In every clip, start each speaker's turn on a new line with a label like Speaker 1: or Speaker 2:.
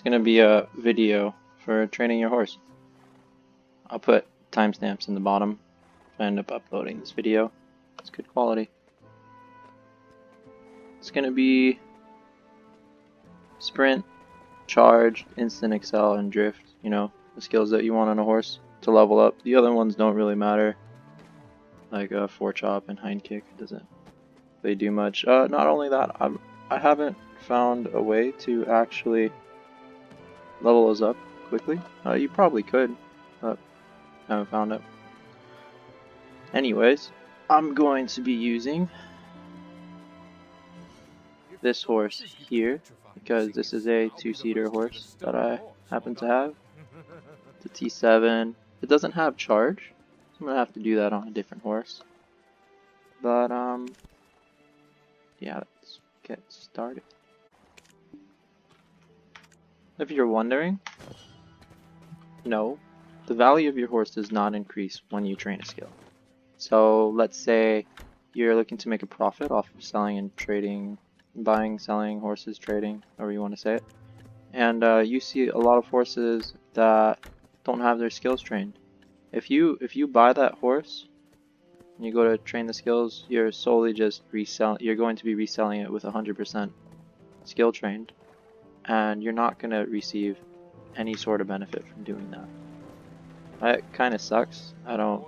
Speaker 1: gonna be a video for training your horse. I'll put timestamps in the bottom if I end up uploading this video. It's good quality. It's gonna be sprint, charge, instant excel, and drift. You know, the skills that you want on a horse to level up. The other ones don't really matter, like fore chop and hind kick. It doesn't really do much. Not only that, I haven't found a way to actually level those up quickly. You probably could, but I haven't found it. Anyways, I'm going to be using this horse here because this is a two-seater horse that I happen to have. It's a T7. It doesn't have charge, so I'm gonna have to do that on a different horse. But yeah, let's get started. If you're wondering, no, the value of your horse does not increase when you train a skill. So let's say you're looking to make a profit off of selling and trading, buying, selling horses, trading, however you want to say it, and you see a lot of horses that don't have their skills trained. If you buy that horse and you go to train the skills, you're solely just you're going to be reselling it with 100% skill trained, and you're not going to receive any sort of benefit from doing that. That kind of sucks. I don't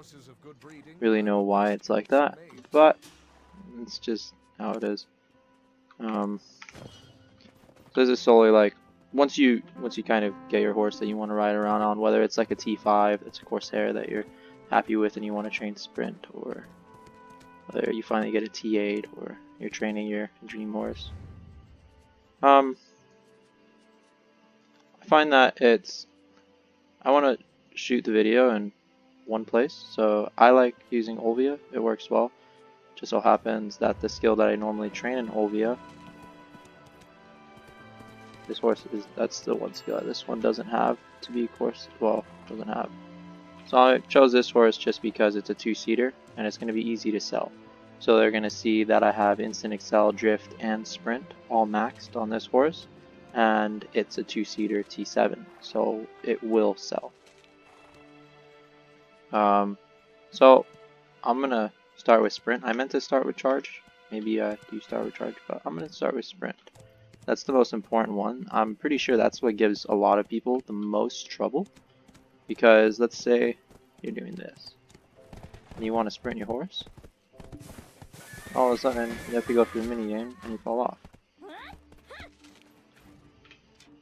Speaker 1: really know why it's like that, but it's just how it is. So this is solely like once you kind of get your horse that you want to ride around on, whether it's like a T5 that's a Corsair that you're happy with and you want to train sprint, or whether you finally get a T8 or you're training your dream horse. I find that I want to shoot the video in one place, so I like using Olvia. It works well. Just so happens that the skill that I normally train in Olvia, this horse that's the one skill that this one doesn't have to be doesn't have. So I chose this horse just because it's a two-seater and it's going to be easy to sell. So they're going to see that I have instant excel, drift, and sprint all maxed on this horse, and it's a two-seater T7, so it will sell. So I'm gonna start with sprint. I meant to start with charge. Maybe I do start with charge, but I'm gonna start with sprint. That's the most important one. I'm pretty sure that's what gives a lot of people the most trouble, because let's say you're doing this and you want to sprint your horse. All of a sudden you have to go through the mini game and you fall off.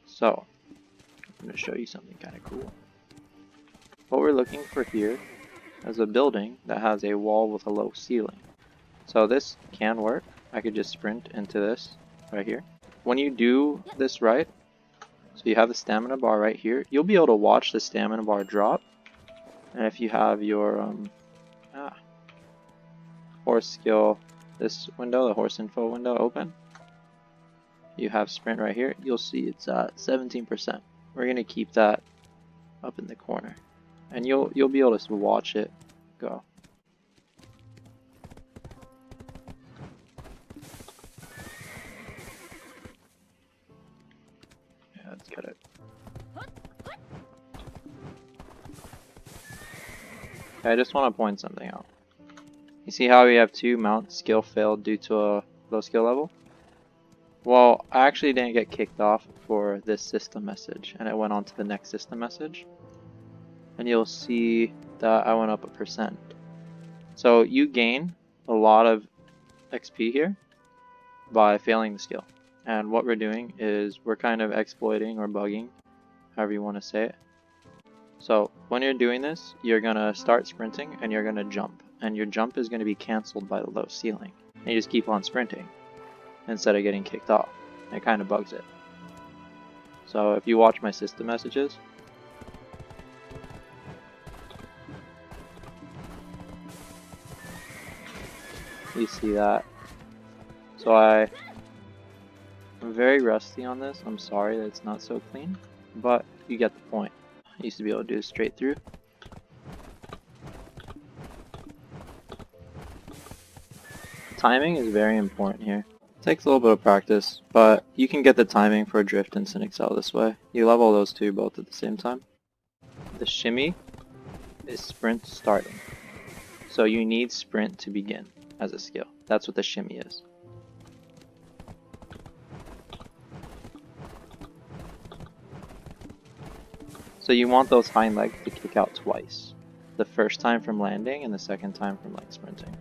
Speaker 1: So I'm gonna show you something kind of cool. What we're looking for here is a building that has a wall with a low ceiling. So this can work. I could just sprint into this right here. When you do this right, so you have the stamina bar right here, you'll be able to watch the stamina bar drop. And if you have your horse skill, this window, the horse info window open, you have sprint right here, you'll see it's at 17%. We're going to keep that up in the corner, and you'll be able to watch it go. Yeah, let's get it. Okay, I just want to point something out. You see how we have two mount skill failed due to a low skill level? Well, I actually didn't get kicked off for this system message, and it went on to the next system message. And you'll see that I went up 1%. So you gain a lot of XP here by failing the skill. And what we're doing is we're kind of exploiting or bugging, however you want to say it. So when you're doing this, you're going to start sprinting and you're going to jump. And your jump is going to be cancelled by the low ceiling. And you just keep on sprinting instead of getting kicked off. It kind of bugs it. So if you watch my system messages, you see that. So I'm very rusty on this. I'm sorry that it's not so clean, but you get the point. I used to be able to do this straight through. Timing is very important here. Takes a little bit of practice, but you can get the timing for drift and excel this way. You level those two both at the same time. The shimmy is sprint starting. So you need sprint to begin as a skill. That's what the shimmy is. So you want those hind legs to kick out twice. The first time from landing and the second time from like sprinting.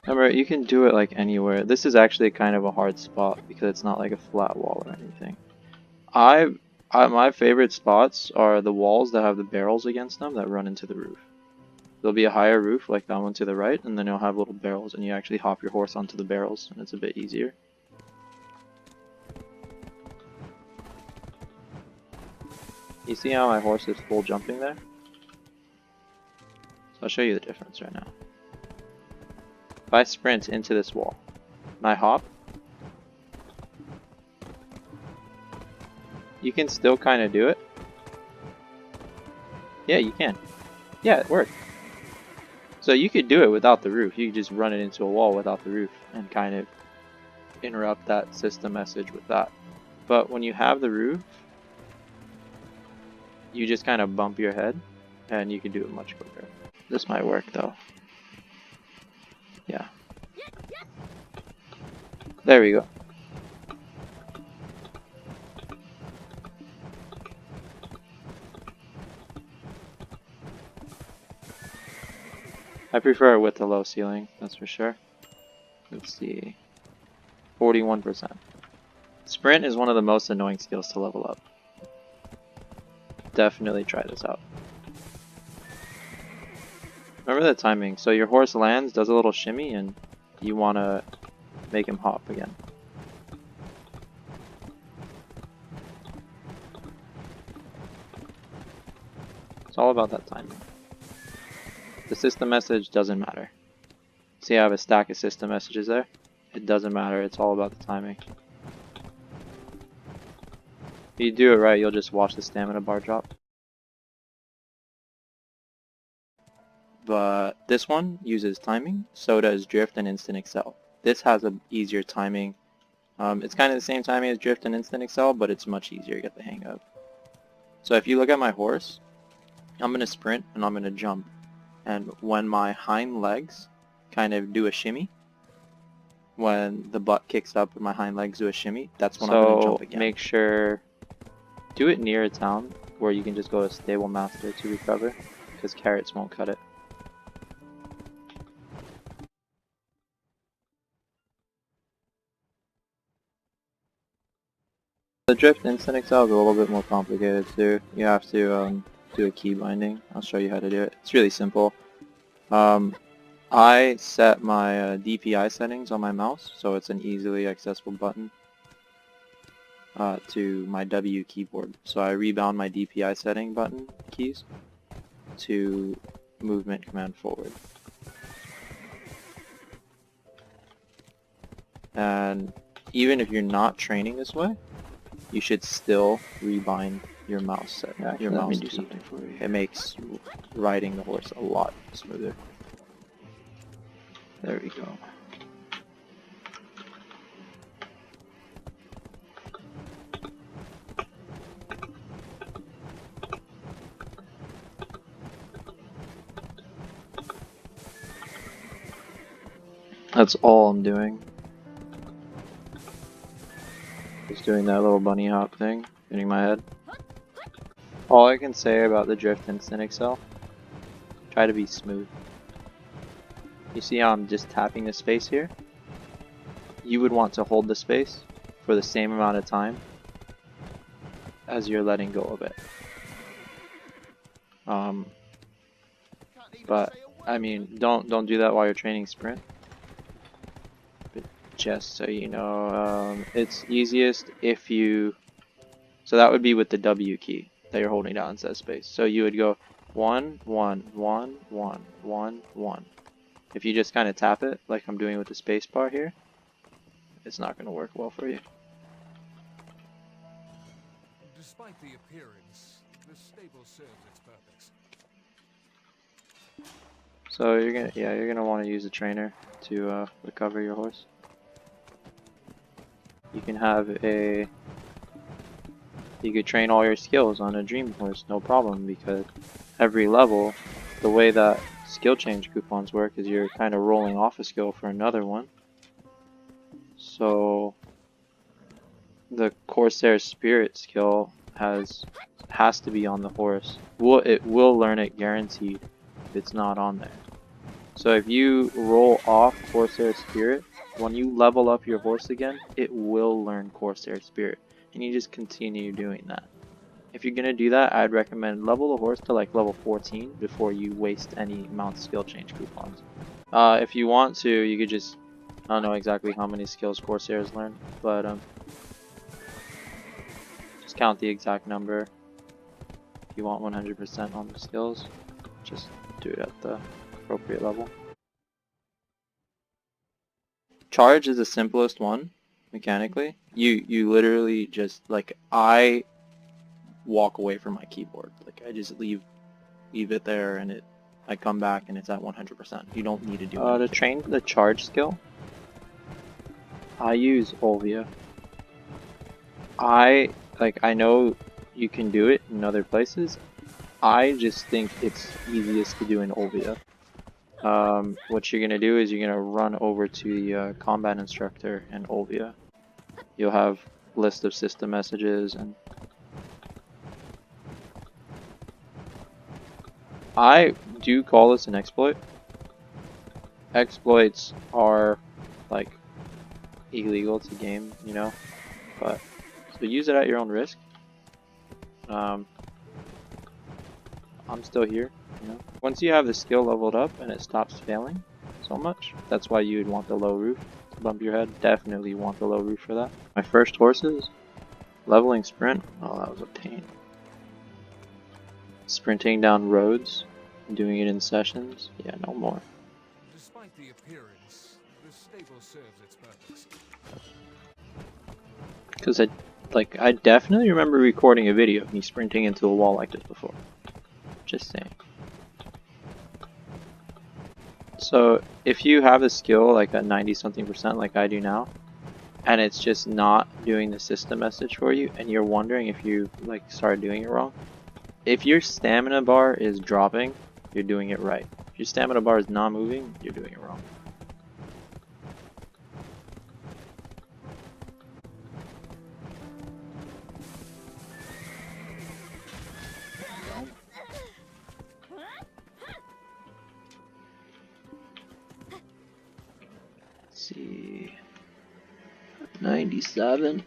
Speaker 1: Remember, you can do it like anywhere. This is actually kind of a hard spot because it's not like a flat wall or anything. My favorite spots are the walls that have the barrels against them that run into the roof. There'll be a higher roof like that one to the right, and then you'll have little barrels, and you actually hop your horse onto the barrels, and it's a bit easier. You see how my horse is full jumping there? So I'll show you the difference right now. If I sprint into this wall, and I hop, you can still kind of do it. Yeah, you can. Yeah, it worked. So you could do it without the roof. You could just run it into a wall without the roof and kind of interrupt that system message with that. But when you have the roof, you just kind of bump your head and you can do it much quicker. This might work though. Yeah. There we go. I prefer it with the low ceiling, that's for sure. Let's see. 41%. Sprint is one of the most annoying skills to level up. Definitely try this out. Remember the timing. So your horse lands, does a little shimmy, and you want to make him hop again. It's all about that timing. The system message doesn't matter. See, I have a stack of system messages there. It doesn't matter. It's all about the timing. If you do it right, you'll just watch the stamina bar drop. But this one uses timing, so does drift and instant excel. This has an easier timing. It's kind of the same timing as drift and instant excel, but it's much easier to get the hang of. So if you look at my horse, I'm going to sprint and I'm going to jump. And when my hind legs kind of do a shimmy, when the butt kicks up and my hind legs do a shimmy, that's when I'm going to jump again. Make sure, do it near a town where you can just go to Stable Master to recover, because carrots won't cut it. The drift instant excel is a little bit more complicated too. You have to do a key binding. I'll show you how to do it. It's really simple. I set my DPI settings on my mouse, so it's an easily accessible button to my W keyboard. So I rebound my DPI setting button keys to movement command forward. And even if you're not training this way, you should still rebind your mouse set. Yeah, your mouse do something for you. It makes riding the horse a lot smoother. There we go. That's all I'm doing. Just doing that little bunny hop thing, hitting my head. All I can say about the drift instant excel, try to be smooth. You see how I'm just tapping the space here? You would want to hold the space for the same amount of time as you're letting go of it. But I mean, don't do that while you're training sprint. But just so you know, it's easiest if you. So that would be with the W key that you're holding down and says space. So you would go 1, 1, 1, 1, 1, 1. If you just kind of tap it, like I'm doing with the space bar here, it's not going to work well for you.
Speaker 2: Despite the appearance, the stable serves its purpose.
Speaker 1: So you're gonna want to use a trainer to recover your horse. You can have you could train all your skills on a dream horse, no problem, because every level, the way that skill change coupons work is you're kind of rolling off a skill for another one. So the Corsair Spirit skill has to be on the horse. It will learn it guaranteed if it's not on there. So if you roll off Corsair Spirit, when you level up your horse again, it will learn Corsair Spirit, and you just continue doing that. If you're gonna do that, I'd recommend level the horse to like level 14 before you waste any mount skill change coupons. If you want to, you could just, I don't know exactly how many skills Corsairs learn, but just count the exact number. If you want 100% on the skills, just do it at the appropriate level. Charge is the simplest one mechanically. You literally just, like, I walk away from my keyboard. Like, I just leave it there, and I come back and it's at 100%. You don't need to do anything. To train the charge skill, I use Olvia. I know you can do it in other places. I just think it's easiest to do in Olvia. What you're gonna do is you're gonna run over to the combat instructor in Olvia. You'll have a list of system messages, and I do call this an exploit. Exploits are like illegal to game, you know, but so use it at your own risk. I'm still here, you know. Once you have the skill leveled up and it stops failing so much, that's why you'd want the low roof to bump your head. Definitely want the low roof for that. My first horses, leveling sprint, oh, that was a pain. Sprinting down roads, doing it in sessions, yeah, no more.
Speaker 2: Despite the appearance, the stable serves its purpose.
Speaker 1: Because I definitely remember recording a video of me sprinting into a wall like this before. Just saying. So if you have a skill like at 90-something% like I do now, and it's just not doing the system message for you, and you're wondering if you like started doing it wrong, if your stamina bar is dropping, you're doing it right. If your stamina bar is not moving, you're doing it wrong. Let's see, 97.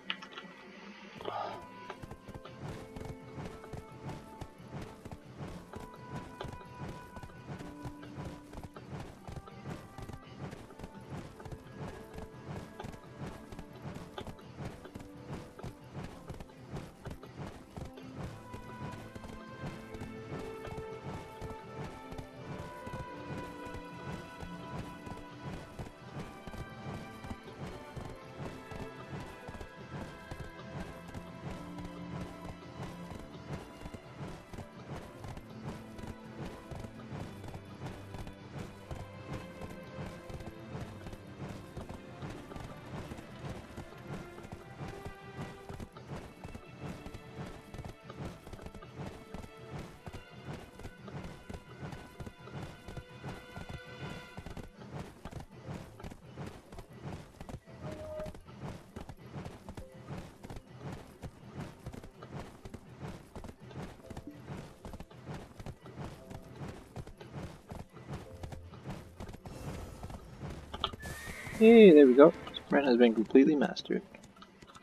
Speaker 1: Hey, there we go. Sprint has been completely mastered.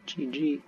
Speaker 1: GG.